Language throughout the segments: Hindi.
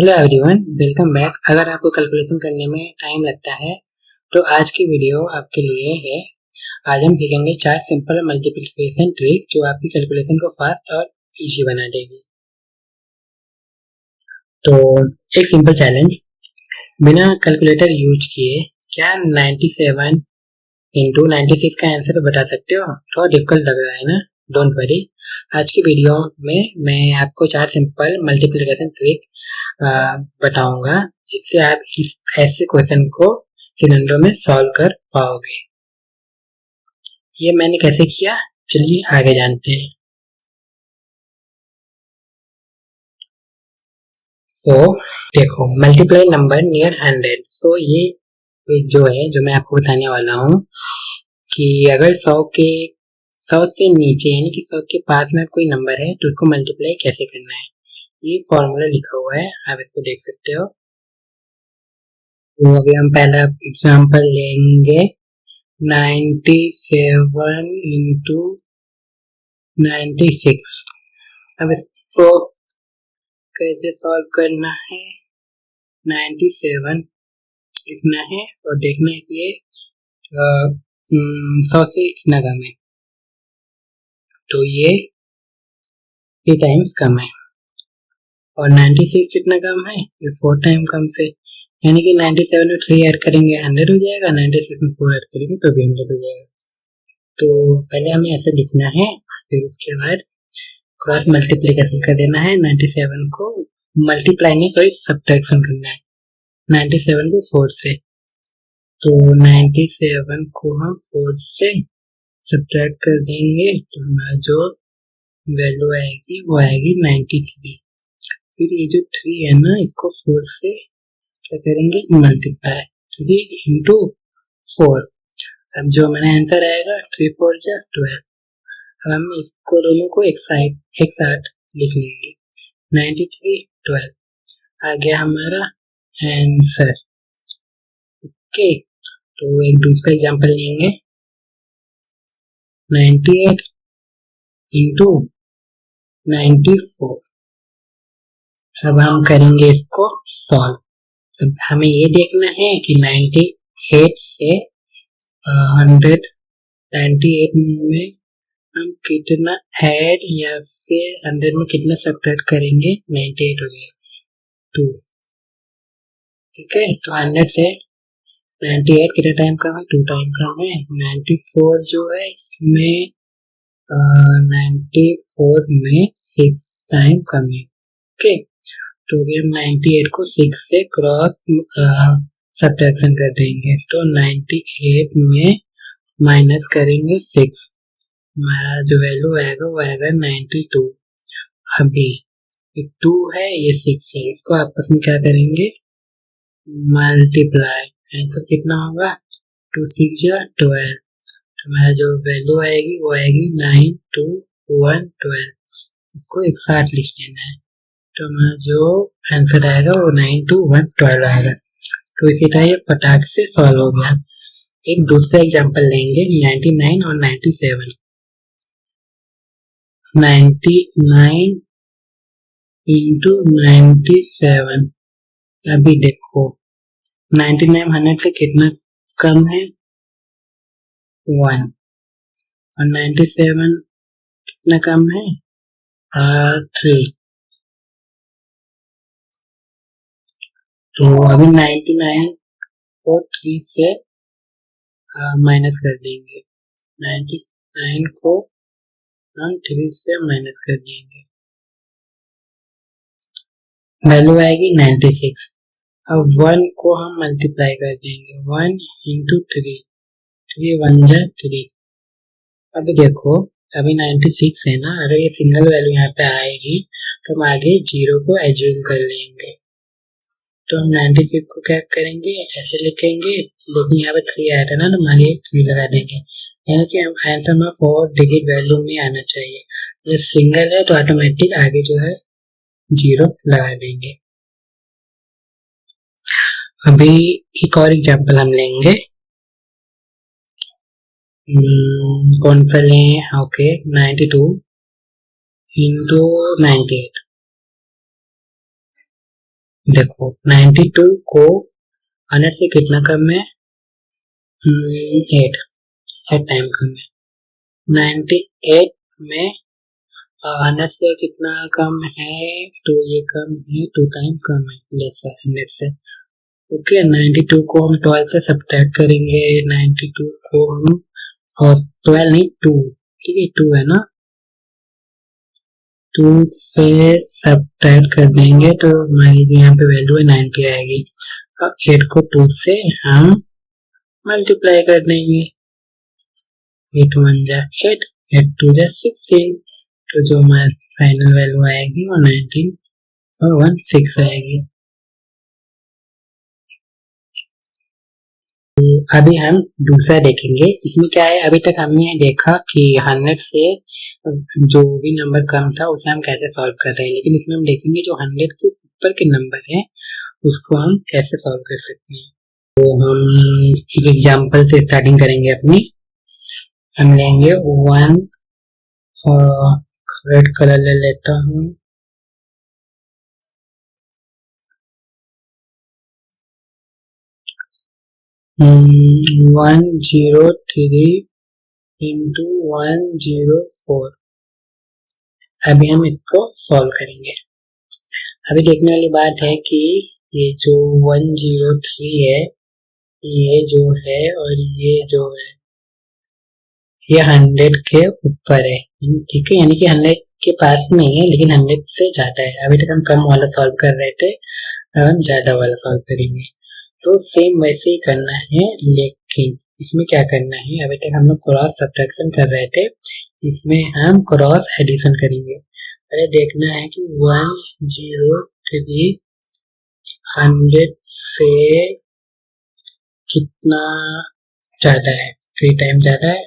Hello everyone, welcome back. अगर आपको कैलकुलेशन करने में टाइम लगता है तो आज की वीडियो आपके लिए है। आज हम सीखेंगे 4 सिंपल मल्टीप्लिकेशन ट्रिक जो आपकी कैलकुलेशन को फास्ट और इजी बना देगी। तो एक सिंपल चैलेंज, बिना कैलकुलेटर यूज किए क्या 97 इंटू 96 का आंसर बता सकते हो? थोड़ा डिफिकल्ट लग रहा है ना? डोंट वरी, आज की वीडियो में मैं आपको 4 सिंपल मल्टीप्लिकेशन ट्रिक बताऊंगा जिससे आप इस ऐसे क्वेश्चन को सेकंडों में सॉल्व कर पाओगे। ये मैंने कैसे किया, चलिए आगे जानते हैं। तो देखो, मल्टीप्लाई नंबर नियर 100। तो ये जो है जो मैं आपको बताने वाला हूँ कि अगर 100 से नीचे यानी कि 100 के पास में कोई नंबर है तो उसको मल्टीप्लाई कैसे करना है। ये फॉर्मूला लिखा हुआ है, आप इसको देख सकते हो। तो अभी हम पहला एग्जांपल लेंगे 97 इंटू 96। अब इसको कैसे सॉल्व करना है, 97 लिखना है और देखना है कि ये 100 से कितना कम है। तो ये 3 टाइम्स कम है और 96 कितना कम है, ये 4 टाइम कम से, यानी कि 97 में 3 ऐड करेंगे 100 हो जाएगा, 96 में 4 ऐड करेंगे तो भी 100 हो जाएगा। तो पहले हमें ऐसे लिखना है, फिर उसके बाद क्रॉस मल्टीप्लिकेशन कर देना है। 97 को मल्टीप्लाई नहीं, सॉरी सब्ट्रैक्शन करना है 97 को 4 से। तो 97 को हम 4 से सब्ट्रैक्ट कर देंगे तो हमारा जो वैल्यू आएगी वो आएगी 93। फिर ये जो 3 है ना, इसको 4 से क्या करेंगे, मल्टीप्लाई, ठीक है, इंटू 4। अब जो हमारा आंसर आएगा 3 4 जा 12। अब हम इसको दोनों को एक साथ लिख लेंगे, 93 12 आ गया हमारा आंसर। ओके, तो एक दूसरा एग्जांपल लेंगे 98 इंटू 94। अब हम करेंगे इसको सॉल्व। अब हमें ये देखना है कि 98 से 100, 98 में हम कितना ऐड या फिर 100 में कितना सब्ट्रैक्ट करेंगे, 98 हो गया 2। ठीक है, तो 100 से 98 कितना टाइम कम है, 2 टाइम कम है। 94 जो है इसमें 94 में 6 टाइम कम है। ओके, तो अभी हम 98 को 6 से क्रॉस सब्ट्रैक्शन कर देंगे तो 98 में माइनस करेंगे 6, हमारा जो वैल्यू आएगा वो आएगा 92। अभी 2 है, ये 6 है, इसको आपस में क्या करेंगे, मल्टीप्लाई। आंसर कितना होगा, 2 6 जा 12। हमारा जो वैल्यू आएगी वो आएगी 9212। इसको एक साथ लिख लेना है तो हमारा जो आंसर आएगा वो 9212 आएगा। तो इसी तरह ये फटाक से सॉल्व हो गया। एक दूसरा एग्जांपल लेंगे 99 और 97। 99 इंटू 97। अभी देखो 99 100 से कितना कम है, 1, और 97 कितना कम है, 3। तो अभी 99 को 3 से माइनस कर देंगे, 99 को हम 3 से माइनस कर देंगे, वैल्यू आएगी 96। अब 1 को हम मल्टीप्लाई कर देंगे, 1 इंटू 3, 3 1 जा 3। अभी देखो अभी 96 है ना, अगर ये सिंगल वैल्यू यहाँ पे आएगी तो हम आगे 0 को एज्यूम कर लेंगे। तो हम 96 को क्या करेंगे, ऐसे लिखेंगे, लेकिन यहाँ पे 3 आया था ना, तो हम आगे 3 लगा देंगे, यानी कि हम आंसर में 4 डिजिट वैल्यू में आना चाहिए। अगर सिंगल है तो ऑटोमेटिक आगे जो है 0 लगा देंगे। अभी एक और एग्जांपल हम लेंगे, कौन सा लें, ओके 92 इंटू 98। देखो 92 को 100 से कितना कम है, 8 टाइम कम है। 98 में 100 से कितना कम है, तो ये कम है, 2 टाइम कम है, लेस है 100 से। ओके 92 को हम 12 से सब्ट्रैक्ट करेंगे, 92 को हम, और 12 नहीं 2, ठीक है 2 है ना, 2 से सब्ट्रैक्ट कर देंगे तो हमारी यहाँ पे वैल्यू है 90 आएगी। अब 8 को 2 से हम मल्टीप्लाई कर देंगे, 8 1 जा 8, 8 2 जा 16, तो जो हमारी फाइनल वैल्यू आएगी वो 19 और 1 6 आएगी। अभी हम दूसरा देखेंगे, इसमें क्या है, अभी तक हमने देखा कि 100 से जो भी नंबर कम था उसे हम कैसे सॉल्व कर रहे हैं, लेकिन इसमें हम देखेंगे जो 100 के ऊपर के नंबर हैं उसको हम कैसे सॉल्व कर सकते हैं। तो हम एक एग्जांपल से स्टार्टिंग करेंगे अपनी। हम लेंगे 1 और रेड कलर ले लेता हूँ, 103 इंटू 104। अभी हम इसको सॉल्व करेंगे। अभी देखने वाली बात है कि ये जो 103 है, ये जो है और ये जो है ये 100 के ऊपर है, ठीक है, यानी कि 100 के पास में ही है लेकिन 100 से ज्यादा है। अभी तक हम कम वाला सॉल्व कर रहे थे, अब हम ज्यादा वाला सॉल्व करेंगे। तो सेम वैसे ही करना है, लेकिन इसमें क्या करना है, अभी तक हम लोग क्रॉस सब्ट्रैक्शन कर रहे थे, इसमें हम क्रॉस एडिशन करेंगे। पहले देखना है कि 103 100 से कितना ज्यादा है, 3 टाइम ज्यादा है,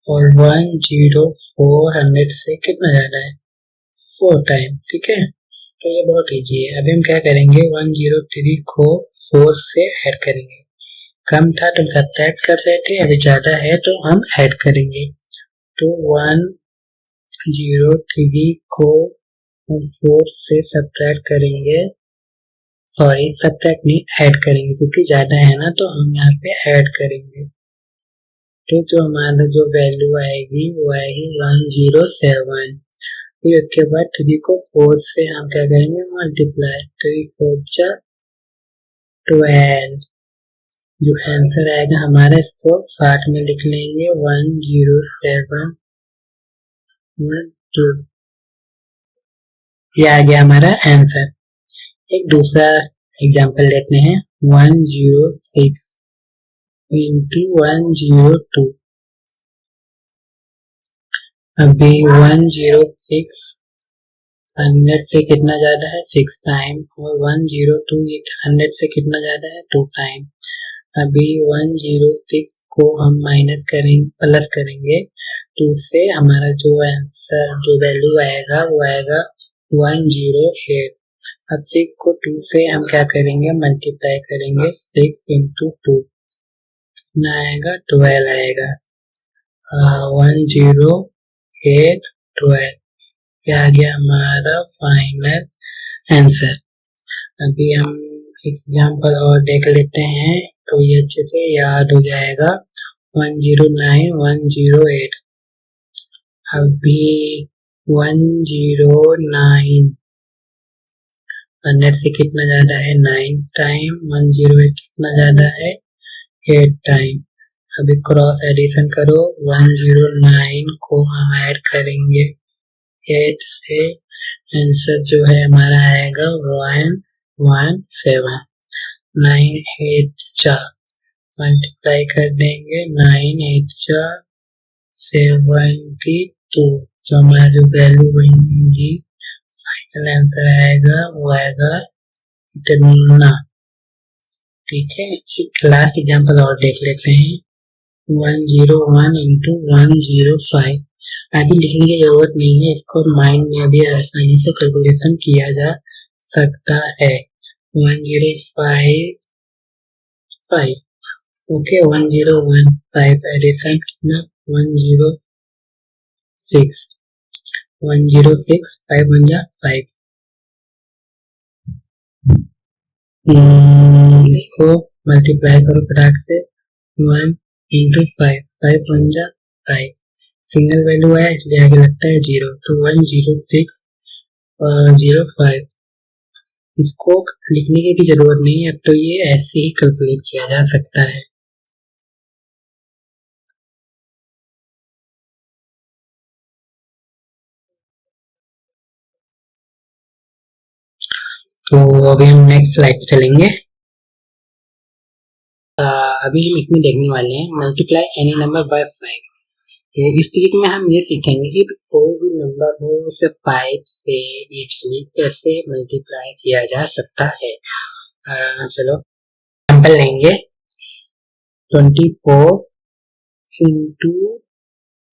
और 104 100 से कितना ज्यादा है, 4 टाइम, ठीक है। तो ये बहुत इजी है। अभी हम क्या करेंगे, 103 को 4 से ऐड करेंगे, कम था तो सब्ट्रैक्ट कर रहे थे, अभी ज्यादा है तो हम ऐड करेंगे। तो 103 को हम 4 से सब्ट्रैक्ट करेंगे, सॉरी सब्ट्रैक्ट नहीं ऐड करेंगे, क्योंकि ज्यादा है ना तो हम यहाँ पे ऐड करेंगे। तो जो हमारा जो वैल्यू आएगी वो आएगी 107। फिर उसके बाद 3 को 4 से हम क्या करेंगे, मल्टीप्लाई, 3 4 जा 12। जो आंसर आएगा हमारा, इसको 60 में लिख लेंगे, 10712। ये आ गया हमारा आंसर। एक दूसरा एग्जांपल लेते हैं, 106 इंटू 102। अभी 106 100 से कितना ज्यादा है, 6 टाइम, और 102 100 से कितना ज्यादा है, 2 टाइम। अभी 106 को हम माइनस करेंगे, प्लस करेंगे 2 से, हमारा जो आंसर जो वैल्यू आएगा वो आएगा 108। अब 6 को 2 से हम क्या करेंगे, मल्टीप्लाई करेंगे, 6 इंटू 2 कितना आएगा, 12 आएगा। 108 12, ये आ गया हमारा फाइनल आंसर। अभी हम एग्जाम्पल और देख लेते हैं तो ये अच्छे से याद हो जाएगा, 109 108। अभी 109 100 से कितना ज्यादा है, 9 टाइम, 108 कितना ज्यादा है, 8 टाइम। अभी क्रॉस एडिशन करो, 109 को हम ऐड करेंगे 8 से, आंसर जो है हमारा आएगा 117। 9 8 4 मल्टीप्लाई कर देंगे, 9 8 4 72, जो हमारा जो वैल्यू बनेगी, फाइनल आंसर आएगा वो आएगा इतना, ठीक है। एक लास्ट एग्जांपल और देख लेते हैं, 101 इंटू 105। अभी लिखने की जरूरत नहीं है, इसको माइंड में अभी आसानी से कैलकुलेशन किया जा सकता है। 1055, ओके 1015 एडिशन कितना, 106 106 5 1 जा 5, इसको मल्टीप्लाई करो फटाक से 1 इंटू 5, 5 1 जा 5, सिंगल वैल्यू है इसलिए आगे लगता है 0, तो 106.05। इसको लिखने की भी जरूरत नहीं है, अब तो ये ऐसे ही कैलकुलेट किया जा सकता है। तो अभी हम नेक्स्ट स्लाइड पे चलेंगे। अभी हम इसमें देखने वाले हैं मल्टीप्लाई एनी नंबर बाय 5। तो इस ट्रिक में हम ये सीखेंगे कि कोई भी नंबर हो उसे 5 से इजीली कैसे मल्टीप्लाई किया जा सकता है। चलो एग्जांपल लेंगे 24 इंटू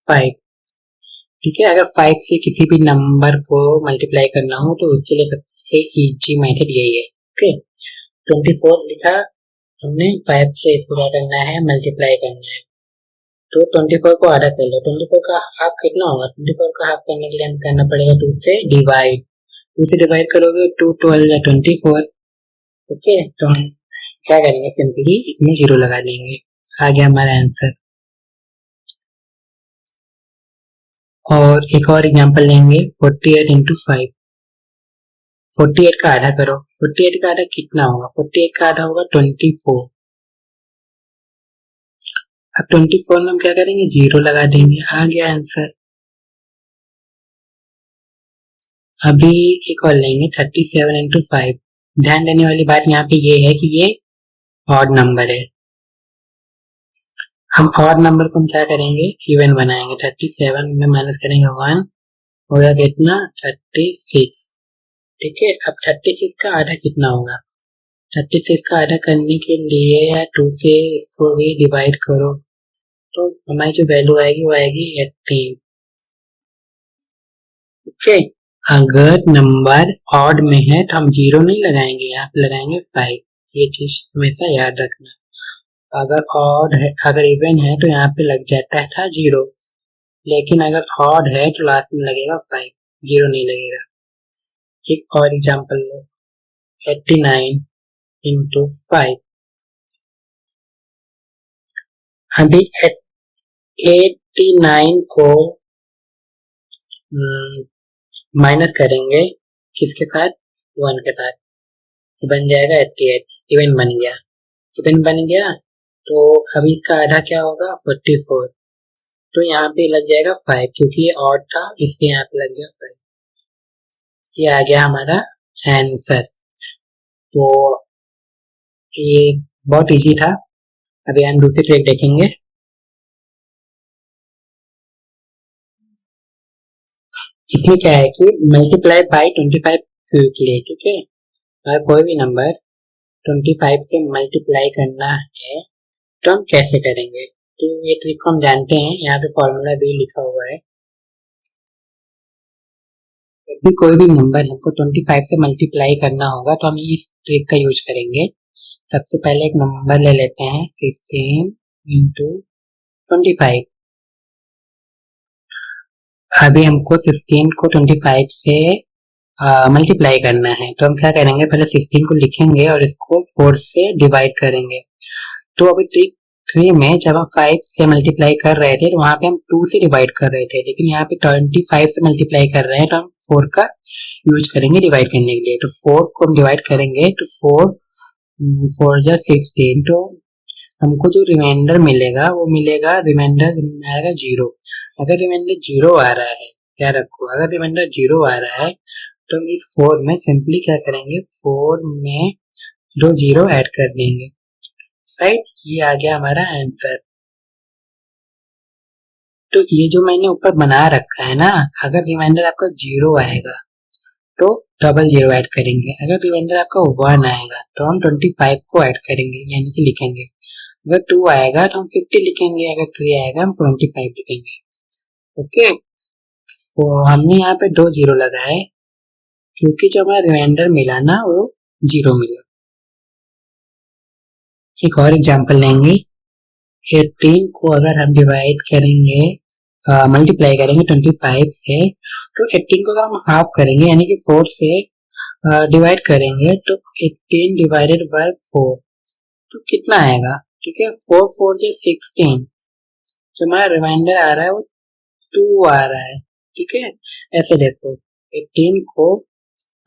5। ठीक है, अगर 5 से किसी भी नंबर को मल्टीप्लाई करना हो तो उसके लिए सबसे इजी मेथड यही है। ओके, 24 लिखा हमने, 5 से इसको क्या करना है, मल्टीप्लाई करना है। तो 24 को आधा कर लो, 24 का हाफ कितना होगा, 24 का हाफ करने के लिए हमें करना पड़ेगा 2 से डिवाइड। 2 से डिवाइड करोगे 2 12 या 24। ओके, तो हम क्या करेंगे, सिंपली इसमें 0 लगा देंगे, आ गया हमारा आंसर। और एक और एग्जांपल लेंगे 48 इंटू 5। 48 का आधा करो, 48 का आधा कितना होगा, 48 का आधा होगा 24। अब 24 में हम क्या करेंगे, 0 लगा देंगे, आ गया आंसर। अभी एक और लेंगे 37 इंटू 5। ध्यान देने वाली बात यहाँ पे ये है कि ये ऑड नंबर है। हम ऑड नंबर को हम क्या करेंगे, इवन बनाएंगे। 37 में माइनस करेंगे 1, हो गया कितना, 36। ठीक है, अब 36 का आधा कितना होगा, 36 का आधा करने के लिए 2 से इसको भी डिवाइड करो, तो हमारी जो वैल्यू आएगी वो आएगी 18। ओके, अगर नंबर ऑड में है तो हम 0 नहीं लगाएंगे, यहाँ पे लगाएंगे 5। ये चीज हमेशा याद रखना। अगर ऑड है, अगर इवन है तो यहाँ पे लग जाता था 0, लेकिन अगर ऑड है तो लास्ट में लगेगा 5, 0 नहीं लगेगा। एक और एग्जांपल लो 89 इंटू 5। अभी 89 को माइनस करेंगे किसके साथ, 1 के साथ, बन जाएगा 88। इवन बन गया, इवन बन गया, तो अभी इसका आधा क्या होगा, 44। तो यहाँ पे लग जाएगा 5, क्योंकि ये ऑड था इसलिए यहाँ पे लग गया 5। ये आ गया हमारा आंसर। तो ये बहुत इजी था। अभी हम दूसरी ट्रिक देखेंगे। इसमें क्या है कि मल्टीप्लाई बाय 25 क्विकली। ठीक है, अगर कोई भी नंबर 25 से मल्टीप्लाई करना है तो हम कैसे करेंगे, तो ये ट्रिक को हम जानते हैं। यहाँ पे फॉर्मूला भी लिखा हुआ है। यदि कोई भी नंबर हमको 25 से मल्टीप्लाई करना होगा तो हम इस ट्रिक का यूज करेंगे। सबसे पहले एक नंबर ले लेते हैं 16 इंटू 25। अभी हमको 16 को 25 से मल्टीप्लाई करना है, तो हम क्या करेंगे, पहले 16 को लिखेंगे और इसको 4 से डिवाइड करेंगे। तो अभी ट्रिक 3 में जब हम 5 से मल्टीप्लाई कर रहे थे तो वहां पे हम 2 से डिवाइड कर रहे थे, लेकिन यहाँ पे 25 से मल्टीप्लाई कर रहे हैं तो हम 4 का यूज करेंगे डिवाइड करने के लिए। तो 4 को हम डिवाइड करेंगे तो 4 जा 16, तो हमको जो रिमाइंडर मिलेगा वो मिलेगा, रिमाइंडर आएगा 0। अगर रिमाइंडर 0 आ रहा है, क्या रखो, अगर रिमाइंडर 0 आ रहा है तो हम इस 4 में सिंपली क्या करेंगे, 4 में 2 0 ऐड कर देंगे। राइट, ये आ गया हमारा आंसर। तो ये जो मैंने ऊपर बना रखा है ना, अगर रिमाइंडर आपका 0 आएगा तो डबल 0 ऐड करेंगे, अगर रिमाइंडर आपका 1 आएगा तो हम 25 को ऐड करेंगे, यानी कि लिखेंगे। अगर 2 आएगा तो हम 50 लिखेंगे, अगर 3 आएगा हम 75 लिखेंगे। ओके, तो हमने यहाँ पे 2 0 लगाए क्योंकि जो हमारा रिमाइंडर मिला ना वो 0 मिला। एक और एग्जांपल लेंगे 18 को अगर हम डिवाइड करेंगे, मल्टीप्लाई करेंगे 25 से, तो 18 को अगर हम हाफ करेंगे यानी कि 4 से डिवाइड करेंगे तो 18 डिवाइडेड बाय 4 तो कितना आएगा, ठीक है, 4 4 से 16, जो हमारा रिमाइंडर आ रहा है वो 2 आ रहा है, ठीक है। ऐसे देखो 18 को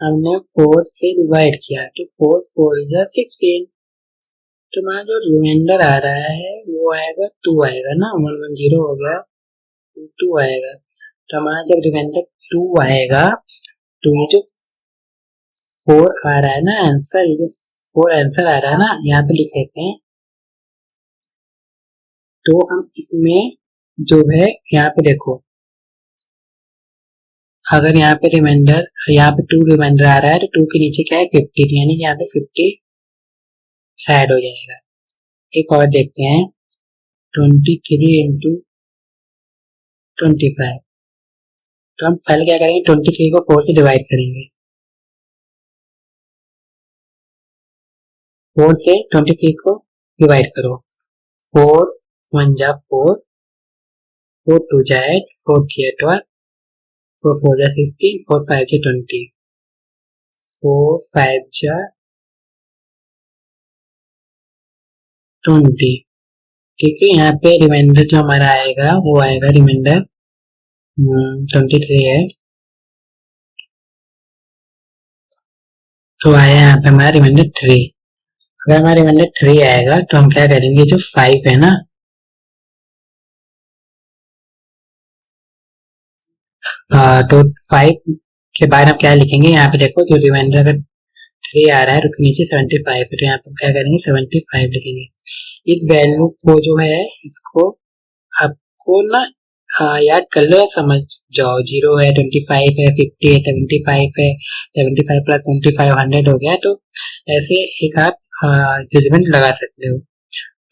हमने 4 से डिवाइड किया तो 4 4 जा 16, तो हमारा जो रिमाइंडर आ रहा है वो आएगा 2 आएगा ना, 110 हो गया, 2 आएगा। तो हमारा जब रिमाइंडर 2 आएगा तो ये जो 4 आ रहा है ना आंसर, ये जो 4 आंसर आ रहा है ना, यहाँ पे लिख लेते हैं। तो हम इसमें जो है यहाँ पे देखो, अगर यहाँ पे रिमाइंडर, यहाँ पे 2 रिमाइंडर आ रहा है तो 2 के नीचे क्या है 50, यानी कि यहाँ पे 50 ऐड हो जाएगा। एक और देखते हैं 23 इंटू 25, तो हम पहले क्या करेंगे 23 को 4 से डिवाइड करेंगे, 4 से 23 को डिवाइड करो, 4 1 जा 4, 4 2 जा 8, 4 3 12, 4 4 जा 16, 4 5 जा 20, 4 5 जा 20, ठीक है। यहाँ पे रिमाइंडर जो हमारा आएगा वो आएगा रिमाइंडर 23 है, तो आया यहाँ पे हमारा रिमाइंडर 3। अगर हमारा रिमाइंडर 3 आएगा तो हम क्या करेंगे, जो 5 है ना, तो 5 के बाद हम क्या लिखेंगे, यहाँ पे देखो जो रिमाइंडर अगर 3 आ रहा है तो उसके नीचे 75 है, तो यहाँ पे क्या करेंगे 75 लिखेंगे। इस वैल्यू को जो है इसको आपको ना याद कर लो या समझ जाओ, 0 है, 25 है, 50 है, 75 है, 75 प्लस 25 100 हो गया, तो ऐसे एक आप जजमेंट लगा सकते हो।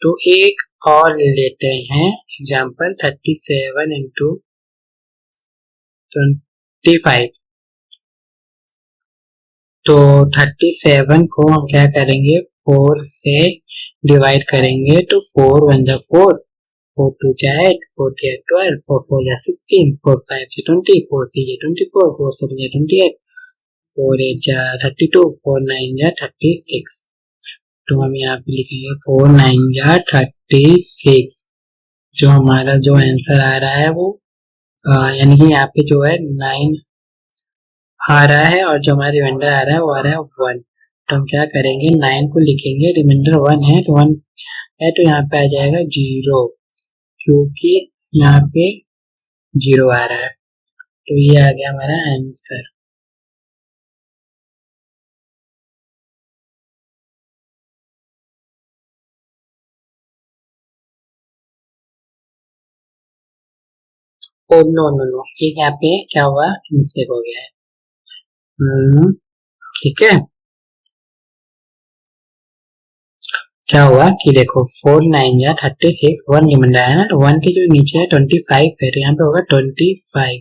तो एक और लेते हैं एग्जाम्पल 37 इंटू 25, तो 37 को हम क्या करेंगे 4 से डिवाइड करेंगे, तो 4 1 जा 4, 4 2 जा 8, 4 3 जा 12, 4 4 जा 16, 4 5 जा 20, 4 3 जा 24, 4 7 जा 28, 4 8 जा 32, 4 9 जा 36, तो हम यहाँ पे लिखेंगे 4 9 जा 36। जो हमारा जो आंसर आ रहा है वो यानी कि यहाँ पे जो है 9 आ रहा है, और जो हमारा रिमाइंडर आ रहा है वो आ रहा है 1। तो हम क्या करेंगे 9 को लिखेंगे, रिमाइंडर 1 है तो 1 है, तो यहाँ पे आ जाएगा 0, क्योंकि यहाँ पे 0 आ रहा है, तो ये आ गया हमारा answer. Oh no no no, ये यहाँ पे क्या हुआ, मिस्टेक हो गया है। ठीक है, क्या हुआ कि देखो 4 9 या 36, 1 रिमाइंडर है ना, तो 1 के जो नीचे है 25 है, तो यहाँ पे होगा 25।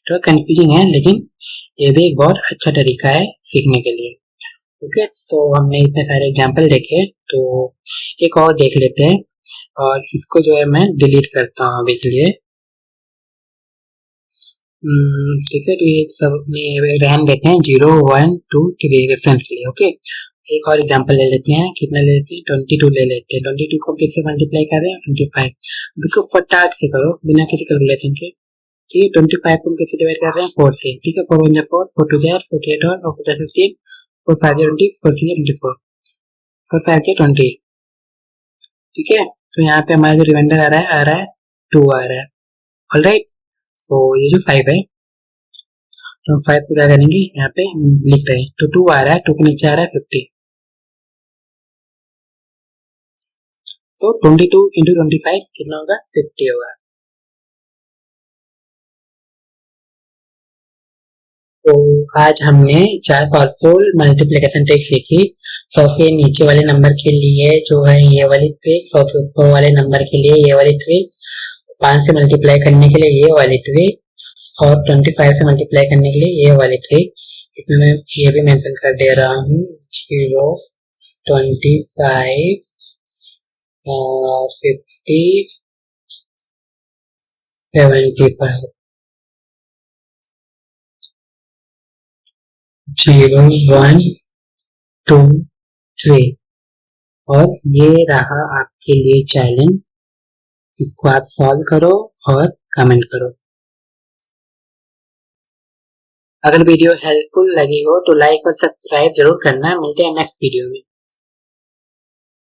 तो कंफ्यूजिंग है, लेकिन ये भी एक बहुत अच्छा तरीका है सीखने के लिए। ओके, तो हमने इतने सारे एग्जाम्पल देखे, तो एक और देख लेते हैं, और इसको जो है मैं डिलीट करता हूँ अभी के लिए। ठीक है, तो ये सब अपने रहन देते हैं 0 1 2 3 रेफरेंस के लिए। ओके, एक और एग्जांपल ले लेते हैं, कितना ले लेते हैं 22 ले लेते हैं। 22 को किससे मल्टीप्लाई कर रहे हैं 25। अब इसको फटाक से करो बिना किसी कैलकुलेशन के, ठीक है। 25 को हम किससे डिवाइड कर रहे हैं 4 से, ठीक है। 4 1 जा 4, 4 2 जा 8, 4 3 12, 4 4 जा 16, 4 5 जा 20, 4 6 जा 24, 4 5 जा 20, ठीक है। तो यहाँ पे हमारा जो रिमाइंडर आ रहा है 2 आ रहा है। ऑलराइट, सो ये जो 5 है, तो 5 को क्या करेंगे यहाँ पे लिख रहे हैं, तो 2 आ रहा है, 2 के नीचे आ रहा है 50, तो 22 इंटू 25 कितना होगा 50 होगा। तो आज हमने 4 पावरफुल मल्टीप्लिकेशन ट्रिक सीखी। 100 के नीचे वाले नंबर के लिए जो है ये वाली ट्रिक, 100 के ऊपर वाले नंबर के लिए ये वाली ट्रिक, 5 से मल्टीप्लाई करने के लिए ये वाली ट्रिक, और 25 से मल्टीप्लाई करने के लिए ये वाली ट्रिक। इसमें मैं ये भी मेंशन कर दे रहा हूँ 0 25 50 75। 0 1 2 3 और ये रहा आपके लिए चैलेंज। इसको आप सॉल्व करो और कमेंट करो। अगर वीडियो हेल्पफुल लगी हो तो लाइक और सब्सक्राइब जरूर करना। मिलते हैं नेक्स्ट वीडियो में।